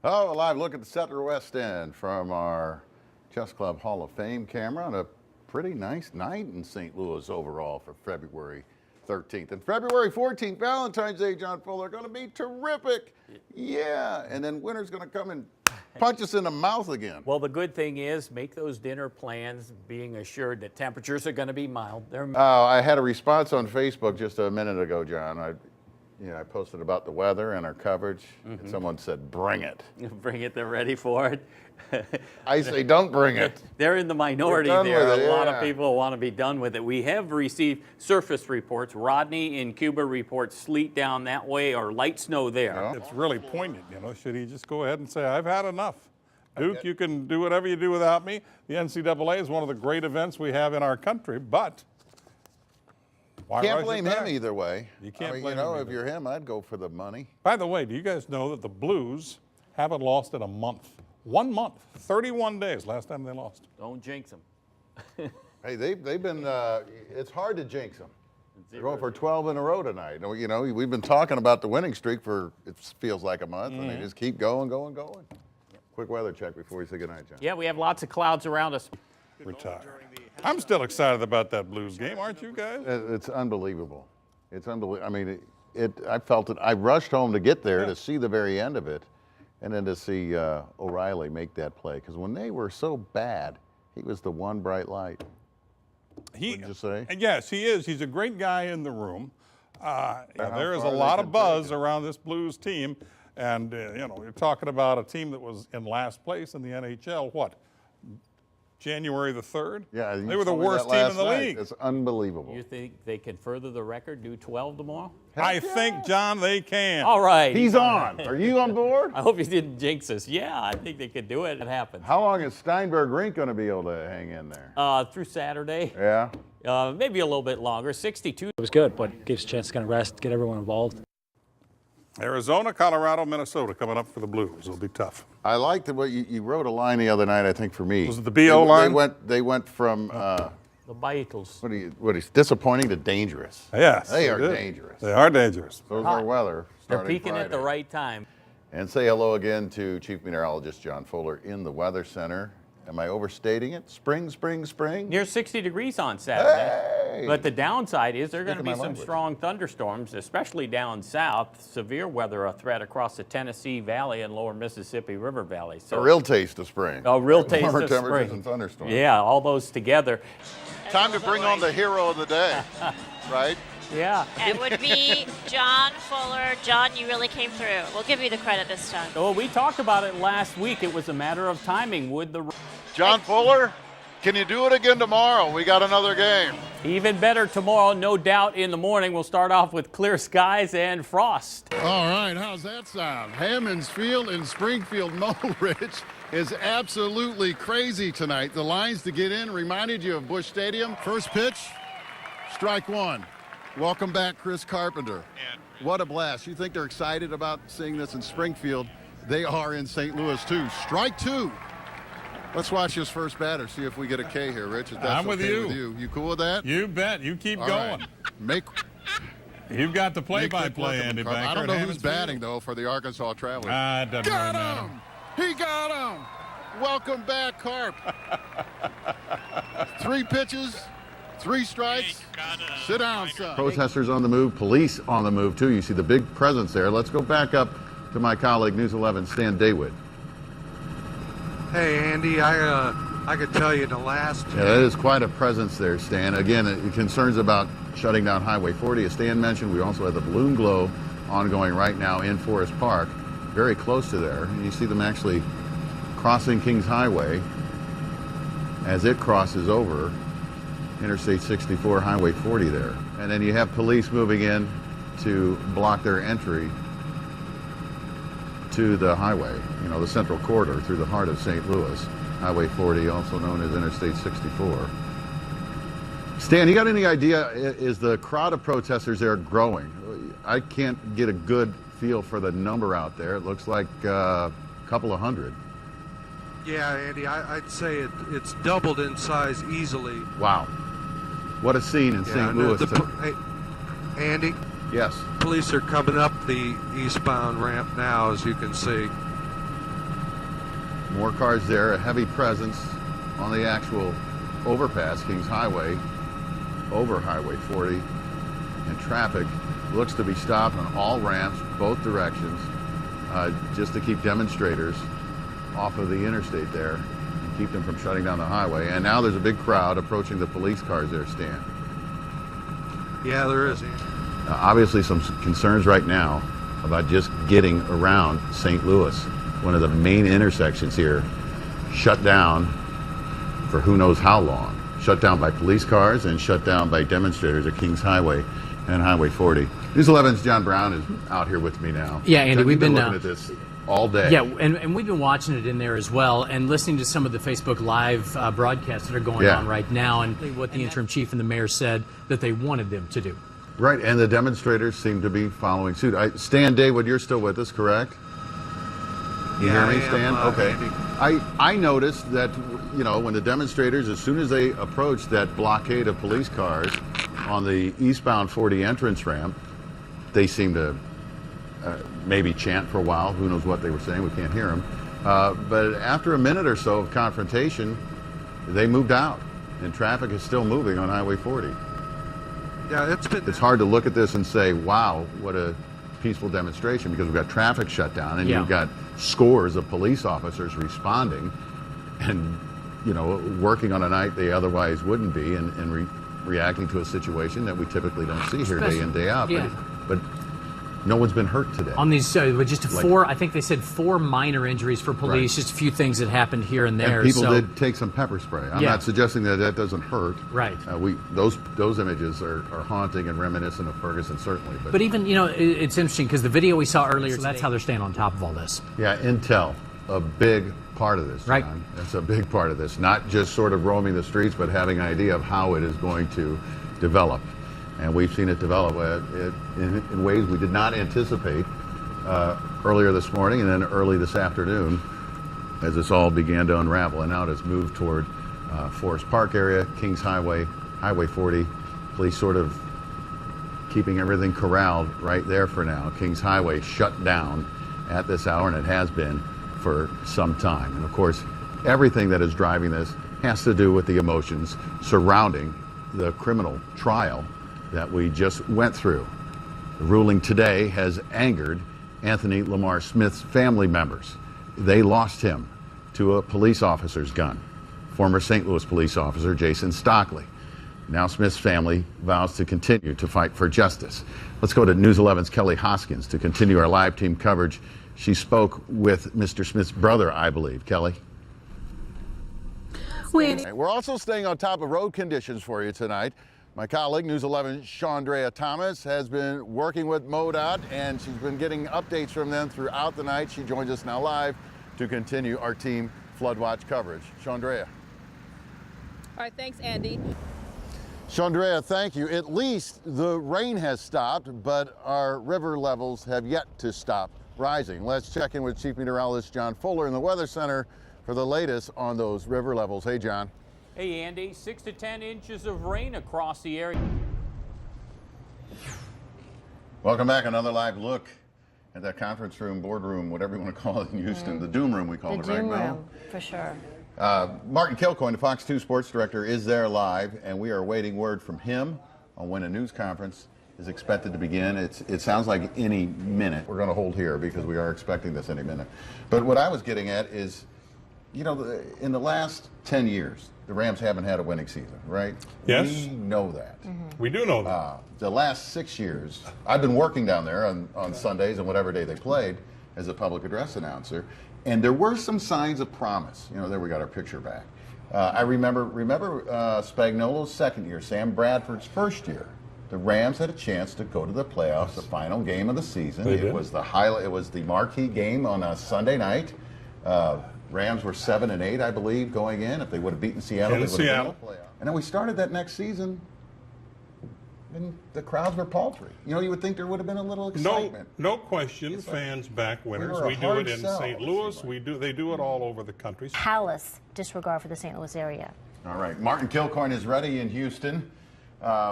Oh, a live look at the Settler West End from our Chess Club Hall of Fame camera on a pretty nice night in St. Louis overall for February 13th. And February 14th, Valentine's Day, John Fuller, going to be terrific. Yeah, and then winter's going to come and punch us in the mouth again. Well, the good thing is make those dinner plans being assured that temperatures are going to be mild. I had a response on Facebook just a minute ago, John. I posted about the weather and our coverage, and someone said, bring it. Bring it, they're ready for it. I say, don't bring it. They're in the minority We're done there. with it, A lot yeah. of people want to be done with it. We have received surface reports. Rodney in Cuba reports sleet down that way or light snow there. It's really poignant, you know. Should he just go ahead and say, I've had enough? Duke, you can do whatever you do without me. The NCAA is one of the great events we have in our country, but why Can't rush it blame back? him either way. You can't blame you him know, either. if you're him, I'd go for the money. By the way, do you guys know that the Blues haven't lost in a month? 1 month, 31 days, last time they lost. Don't jinx them. Hey, they've been, it's hard to jinx them. They're going for 12 in a row tonight. You know, we've been talking about the winning streak for, it feels like a month, and they just keep going. Quick weather check before we say goodnight, John. Yeah, we have lots of clouds around us. Retire. I'm still excited about that Blues game, aren't you guys? It's unbelievable. It's unbelievable. I mean, I felt it. I rushed home to get there to see the very end of it, and then to see O'Reilly make that play. Because when they were so bad, he was the one bright light. Wouldn't you say? Yes, he is. He's a great guy in the room. There is a far they lot can of buzz take it. around this Blues team. And, you know, you're talking about a team that was in last place in the NHL, what, January the 3rd? Yeah, They were the worst team in the league. It's unbelievable. You think they can further the record, do 12 tomorrow? I think, John, they can. All right. He's on. Are you on board? I hope you didn't jinx us. Yeah, I think they could do it. It happens. How long is Steinberg Rink going to be able to hang in there? Through Saturday, Yeah. maybe a little bit longer. 62. It was good, but gives a chance to kind of rest, get everyone involved. Arizona, Colorado, Minnesota coming up for the Blues. It'll be tough. I liked what you wrote a line the other night, I think, for me. Was it the BO line? They went from, The Beatles. what is disappointing to dangerous. Yes. They are did. dangerous. They are dangerous. So's our weather. They're starting peaking at the Friday. right time. And say hello again to Chief Meteorologist John Fuller in the Weather Center. Am I overstating it? Spring? Near 60 degrees on Saturday. Hey! But the downside is there are going to Speaking be my some language. strong thunderstorms, especially down south. Severe weather a threat across the Tennessee Valley and lower Mississippi River Valley. So A real taste of spring. a real taste Warmer of temperatures spring. and thunderstorms. Yeah, all those together. Time to bring on the hero of the day, right? Yeah. It would be John Fuller. John, you really came through. We'll give you the credit this time. Well, we talked about it last week. It was a matter of timing. Would the John Fuller, can you do it again tomorrow? We got another game. even better tomorrow, no doubt. In the morning, we'll start off with clear skies and frost. All right, how's that sound? Hammonds Field in Springfield, Mo Ridge is absolutely crazy tonight. The lines to get in reminded you of Busch Stadium. First pitch, strike one. Welcome back, Chris Carpenter. What a blast. You think they're excited about seeing this in Springfield? They are in St. Louis, too. Strike two. Let's watch his first batter, see if we get a K here, Rich. If that's I'm with okay you. with you. You cool with that? You bet. You keep All going. right. Make You've got the quick play-by-play, work of Andy him, Carp. Banker. I don't know at who's Hammond's batting, Field. though, for the Arkansas Travelers. It doesn't really Got matter. him! He got him! Welcome back, Carp. 3 pitches, 3 strikes. Sit down, son. Protesters on the move, police on the move too. You see the big presence there. Let's go back up to my colleague, News 11, Stan Daywood. Hey, Andy, I could tell you the last. Yeah, that is quite a presence there, Stan. Again, concerns about shutting down Highway 40. As Stan mentioned, we also have the Balloon Glow ongoing right now in Forest Park, very close to there. And you see them actually crossing Kings Highway as it crosses over Interstate 64, Highway 40 there. And then you have police moving in to block their entry to the highway, you know, the central corridor through the heart of St. Louis. Highway 40, also known as Interstate 64. Stan, you got any idea, is the crowd of protesters there growing? I can't get a good feel for the number out there. It looks like a couple of hundred. Yeah, Andy, I'd say it's doubled in size easily. Wow. What a scene in St. and Louis. hey, Andy, Yes. police are coming up the eastbound ramp now, as you can see. More cars there, a heavy presence on the actual overpass, Kings Highway, over Highway 40, and traffic looks to be stopped on all ramps, both directions, just to keep demonstrators off of the interstate there and keep them from shutting down the highway. And now there's a big crowd approaching the police cars there, Stan. Yeah, there is. Obviously some concerns right now about just getting around St. Louis, one of the main intersections here, shut down for who knows how long. Shut down by police cars and shut down by demonstrators at Kings Highway and Highway 40. News 11's John Brown is out here with me now. Yeah, Andy, We've we've been looking at this all day. Yeah, and we've been watching it in there as well, and listening to some of the Facebook Live broadcasts that are going on right now, and what the interim chief and the mayor said that they wanted them to do. Right, and the demonstrators seem to be following suit. Stan Daywood, you're still with us, correct? You hear me, Stan? Okay. Andy. I noticed that, you know, when the demonstrators, as soon as they approached that blockade of police cars on the eastbound 40 entrance ramp, they seemed to maybe chant for a while. Who knows what they were saying? We can't hear them. But after a minute or so of confrontation, they moved out, and traffic is still moving on Highway 40. Yeah, It's hard to look at this and say, wow, what a peaceful demonstration, because we've got traffic shut down and you've got scores of police officers responding and, you know, working on a night they otherwise wouldn't be, and reacting to a situation that we typically don't see here day in, day out. Yeah. But no one's been hurt today. On these, just four, I think they said 4 minor injuries for police, just a few things that happened here and there. And people did take some pepper spray. I'm not suggesting that that doesn't hurt. Right. Those images are haunting and reminiscent of Ferguson, certainly. But even, you know, it's interesting because the video we saw earlier, so that's how they're staying on top of all this. Yeah, intel, a big part of this, John. Right. It's a big part of this. Not just sort of roaming the streets, but having an idea of how it is going to develop. And we've seen it develop in ways we did not anticipate earlier this morning and then early this afternoon as this all began to unravel. And now it's moved toward Forest Park area, Kings Highway, Highway 40. Police sort of keeping everything corralled right there for now. Kings Highway shut down at this hour, and it has been for some time. And of course, everything that is driving this has to do with the emotions surrounding the criminal trial that we just went through. The ruling today has angered Anthony Lamar Smith's family members. They lost him to a police officer's gun, former St. Louis police officer Jason Stockley. Now Smith's family vows to continue to fight for justice. Let's go to News 11's Kelly Hoskins to continue our live team coverage. She spoke with Mr. Smith's brother, I believe. Kelly? We're also staying on top of road conditions for you tonight. My colleague, News 11's Chandrea Thomas, has been working with MoDOT, and she's been getting updates from them throughout the night. She joins us now live to continue our team Flood Watch coverage. Chandrea. All right, thanks, Andy. Chandrea, thank you. At least the rain has stopped, but our river levels have yet to stop rising. Let's check in with Chief Meteorologist John Fuller in the Weather Center for the latest on those river levels. Hey, John. Hey, Andy, 6 to 10 inches of rain across the area. Welcome back. Another live look at that conference room, boardroom, whatever you want to call it in Houston. The Doom Room, we call it right now. The Doom Room, for sure. Martin Kilcoyne, the Fox 2 sports director, is there live, and we are awaiting word from him on when a news conference is expected to begin. It sounds like any minute. We're going to hold here because we are expecting this any minute. But what I was getting at is, you know, in the last 10 years, the Rams haven't had a winning season, right? Yes. We know that. We do know that. The last 6 years, I've been working down there on Sundays and whatever day they played as a public address announcer, and there were some signs of promise. You know, there we got our picture back. I remember Spagnuolo's second year, Sam Bradford's first year. The Rams had a chance to go to the playoffs, the final game of the season. It was the highlight. It was the marquee game on a Sunday night. Rams were 7-8, I believe, going in. If they would have beaten Seattle, they would have been in the playoffs. And then we started that next season, and the crowds were paltry. You know, you would think there would have been a little excitement. No question, fans back winners. We do it in St. Louis. They do it all over the country. Callous disregard for the St. Louis area. All right, Martin Kilcoyne is ready in Houston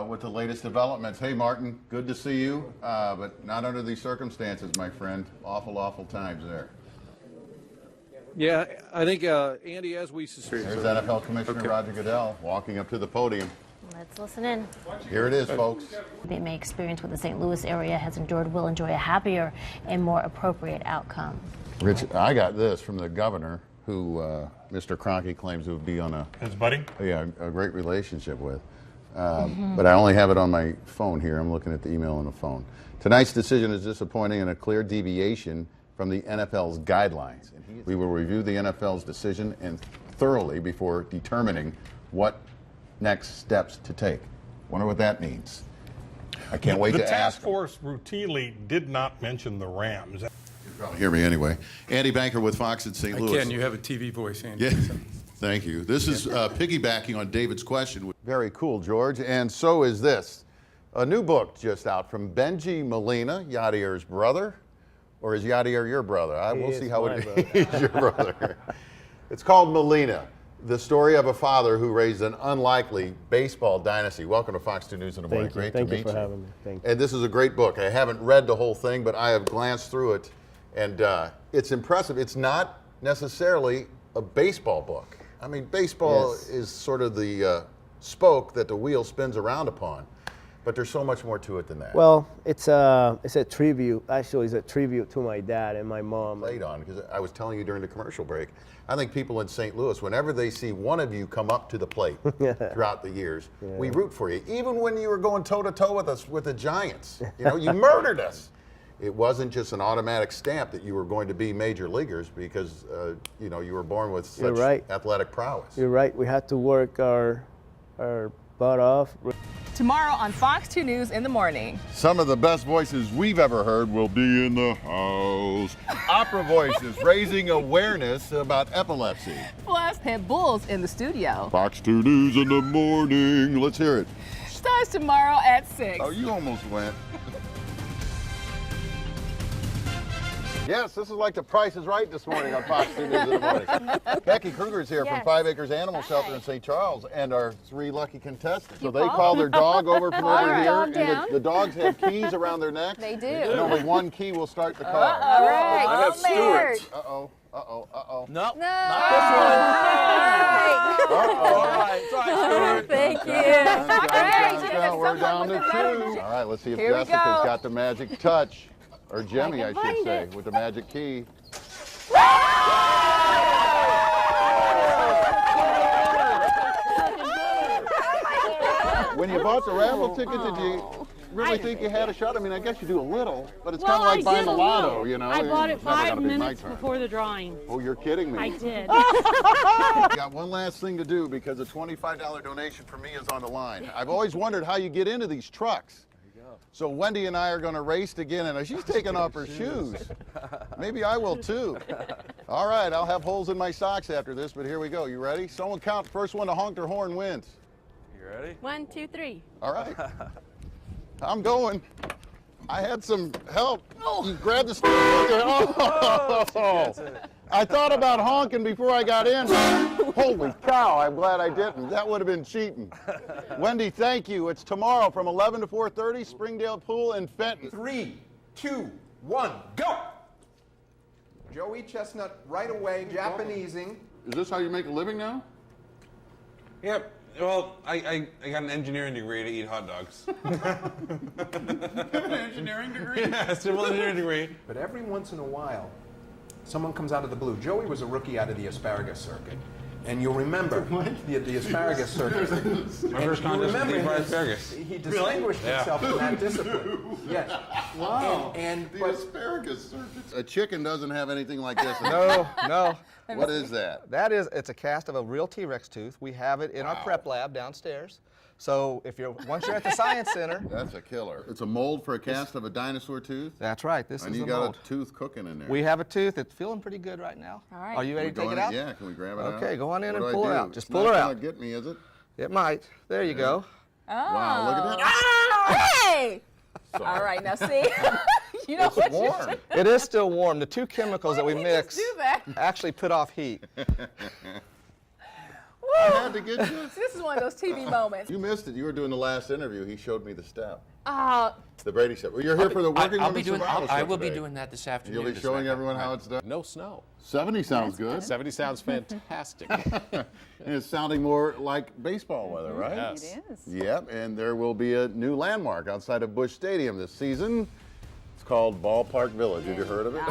with the latest developments. Hey, Martin, good to see you, but not under these circumstances, my friend. Awful, awful times there. Yeah, I think, Andy, as we suspect. There's NFL Commissioner Roger Goodell walking up to the podium. Let's listen in. Here it is, folks. They may experience what the St. Louis area has endured will enjoy a happier and more appropriate outcome. Rich, I got this from the governor, who Mr. Kroenke claims to be on His buddy? a great relationship with. But I only have it on my phone here. I'm looking at the email on the phone. Tonight's decision is disappointing and a clear deviation from the NFL's guidelines. We will review the NFL's decision and thoroughly before determining what next steps to take. Wonder what that means. I can't wait to ask. The task force routinely did not mention the Rams. You probably hear me anyway. Andy Banker with Fox in St. Louis. Ken, you have a TV voice, Andy. Yeah. Thank you. This is piggybacking on David's question. Very cool, George. And so is this. A new book just out from Benji Molina, Yadier's brother. Or is Yadier your brother? We'll see how it is your brother. It's called Molina, the story of a father who raised an unlikely baseball dynasty. Welcome to Fox 2 News in the Morning. Great to meet you. Thank you for having me. Thank you. And this is a great book. I haven't read the whole thing, but I have glanced through it. And it's impressive. It's not necessarily a baseball book. I mean, baseball is sort of the spoke that the wheel spins around upon. But there's so much more to it than that. Well, it's a tribute. Actually, it's a tribute to my dad and my mom. Played on, because I was telling you during the commercial break, I think people in St. Louis, whenever they see one of you come up to the plate throughout the years, we root for you. Even when you were going toe-to-toe with us with the Giants. You know, you murdered us. It wasn't just an automatic stamp that you were going to be major leaguers because, you know, you were born with such athletic prowess. You're right. We had to work our butt off. Tomorrow on Fox 2 News in the Morning. Some of the best voices we've ever heard will be in the house. Opera voices raising awareness about epilepsy. Plus, Pit Bulls in the studio. Fox 2 News in the Morning. Let's hear it. Starts tomorrow at 6. Oh, you almost went. Yes, this is like The Price is Right this morning on Fox 2 News in the Morning. Becky Kruger is here from 5 Acres Animal Shelter in St. Charles and our 3 lucky contestants. So they call their dog over from over here, and the dogs have keys around their necks. They do. And only one key will start the car. All right. I have Stuart. Uh-oh, uh-oh, uh-oh. No, No. not this one. Uh-oh. All right, Stuart. Thank you. We're down to 2. All right, let's see if Here we Jessica's go. got the magic touch. Or Jemmy, I should say, with the magic key. When you bought the raffle ticket, did you really think you had a shot? I mean, I guess you do a little, but it's kind of like buying the lotto, you know? I bought it It's never 5 gonna be my minutes turn. before the drawing. Oh, you're kidding me. I did. Got one last thing to do because a $25 donation for me is on the line. I've always wondered how you get into these trucks. So Wendy and I are going to race again, and she's taking off her shoes. Maybe I will too. All right, I'll have holes in my socks after this, but here we go. You ready? Someone count. First one to honk their horn wins. You ready? 1, 2, 3. All right. I'm going. I had some help. You grabbed the stick. Oh. I thought about honking before I got in. Holy cow, I'm glad I didn't. That would have been cheating. Wendy, thank you. It's tomorrow from 11 to 4:30, Springdale Pool in Fenton. 3, 2, 1, go! Joey Chestnut right away, Japanesing. Is this how you make a living now? Yep. Well, I got an engineering degree to eat hot dogs. An engineering degree? Yeah, civil engineering degree. But every once in a while, someone comes out of the blue. Joey was a rookie out of the asparagus circuit. And you'll remember the asparagus circuit. My first contest was deep fried asparagus. He distinguished himself in that discipline. Yes. Wow. But asparagus circuit. A chicken doesn't have anything like this. No. What is that? It's a cast of a real T-Rex tooth. We have it in our prep lab downstairs. So once you're at the Science Center. That's a killer. It's a mold for a cast of a dinosaur tooth? That's right. This and is you the got mold. a tooth cooking in there. We have a tooth. It's feeling pretty good right now. All right. Are you ready to take it out? Yeah, can we grab it out? Okay, go on in What and do pull I it do? out. Just It's pull not her gonna out. get me, is it? It might. There you go. Oh. Wow, look at that. Oh, hey! Sorry. All right, now see. You know It's what warm. you It is still warm. The two chemicals that we just mix do that? actually put off heat. I had to get you. This is one of those TV moments. You missed it. You were doing the last interview. He showed me the step. The Brady Show. Well, you're here for the Working I'll Women's be doing. Survival Show I will be today. doing that this afternoon. You'll be showing everyone how it's done. No snow. 70 sounds good. 70 sounds fantastic. And it's sounding more like baseball weather, right? Yes. It is. Yep, and there will be a new landmark outside of Busch Stadium this season. It's called Ballpark Village. Have you heard of it?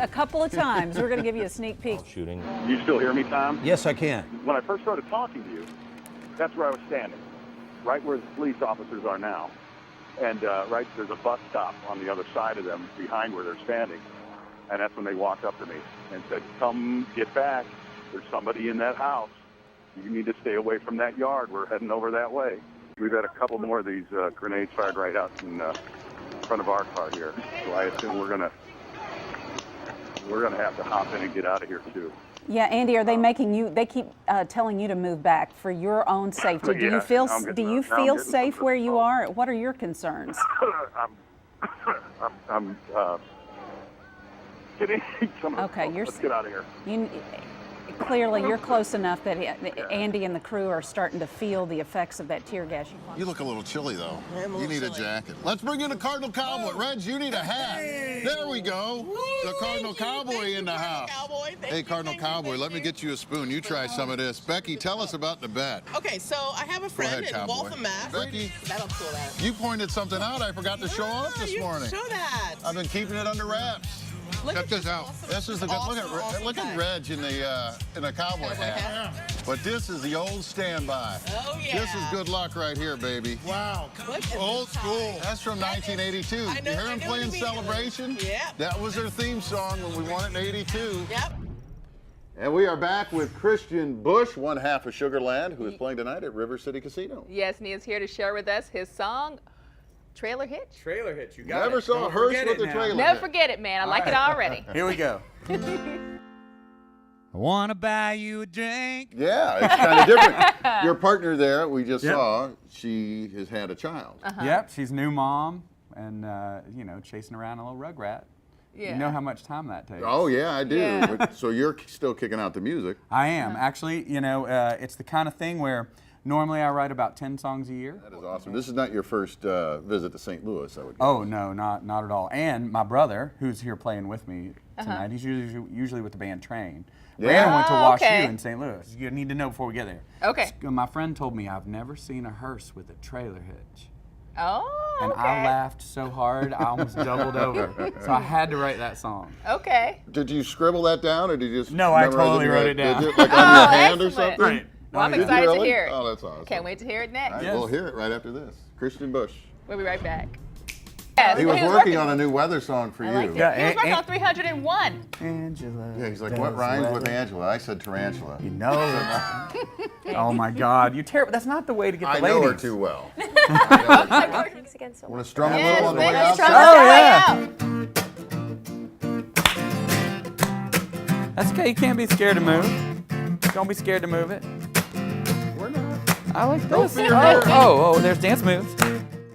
A couple of times. We're going to give you a sneak peek. Shooting. You still hear me, Tom? Yes, I can. When I first started talking to you, that's where I was standing, right where the police officers are now. And right, there's a bus stop on the other side of them, behind where they're standing. And that's when they walked up to me and said, "Come get back. There's somebody in that house. You need to stay away from that yard. We're heading over that way." We've had a couple more of these grenades fired right out in front of our car here. So I assume we're gonna have to hop in and get out of here too. Yeah, Andy, are they making you? They keep telling you to move back for your own safety. Do Yeah, you feel? I'm getting- Do you I'm feel getting- safe where you are? What are your concerns? I'm getting some of the Okay, Let's get out of here. Clearly, you're close enough that Andy and the crew are starting to feel the effects of that tear gas. You look a little chilly, though. You need a jacket. Let's bring in a Cardinal Cowboy. Reg, you need a hat. There we go. The Cardinal Cowboy in the house. Hey, Cardinal Cowboy, let me get you a spoon. You try some of this. Becky, tell us about the bet. Okay, so I have a friend in Waltham, Mass. Becky, That'll pull that. you pointed something out I forgot to show off this morning. Show that. I've been keeping it under wraps. Check this out. This is the good. Look at Reg in the cowboy hat. But this is the old standby. Oh yeah. This is good luck right here, baby. Wow. Old school. That's from 1982. You hear them playing Celebration? Yeah. That was their theme song when we won it in '82. Yep. And we are back with Christian Busch, one half of Sugar Land, who is playing tonight at River City Casino. Yes, and he is here to share with us his song, Trailer Hitch. Trailer hitch, you got Never it. saw Don't a hearse forget with it a now. trailer. Never forget it, man. I like it already. Here we go. I want to buy you a drink. Yeah, it's kind of different. Your partner there, we just saw, she has had a child. Yep, she's new mom and, chasing around a little rugrat. Yeah. You know how much time that takes. Oh, yeah, I do. Yeah. But- so you're still kicking out the music. I am. Actually, it's the kind of thing where normally I write about 10 songs a year. That is awesome. This is not your first visit to St. Louis, I would guess. Oh, no, not at all. And my brother, who's here playing with me tonight, he's usually with the band Train. Yeah. Brandon went to Wash okay. U in St. Louis. You need to know before we get there. Okay. My friend told me I've never seen a hearse with a trailer hitch. Oh, And okay. I laughed so hard, I almost doubled over. So I had to write that song. Okay. Did you scribble that down, or did you just No, I memorize totally in your wrote head? it down. Did you, like on your hand or excellent. something? Right. Well, I'm Did you excited to really? hear it. Oh, that's awesome. Can't wait to hear it next. All right, Yes. we'll hear it right after this. Christian Busch. We'll be right back. He was working on a new weather song for I you. like it. He was working on 301. Angela. Yeah, he's like, what rhymes with Angela? I said tarantula. You know it. Oh my God, you're terrible. That's not the way to get the I ladies. know her too well. Thanks again so much. Want to strum a Yes, little on the way let's outside? try Oh yeah. That's okay. You can't be scared to move. Don't be scared to move it. We're not. I like Don't this. fear her. Oh, there's dance moves.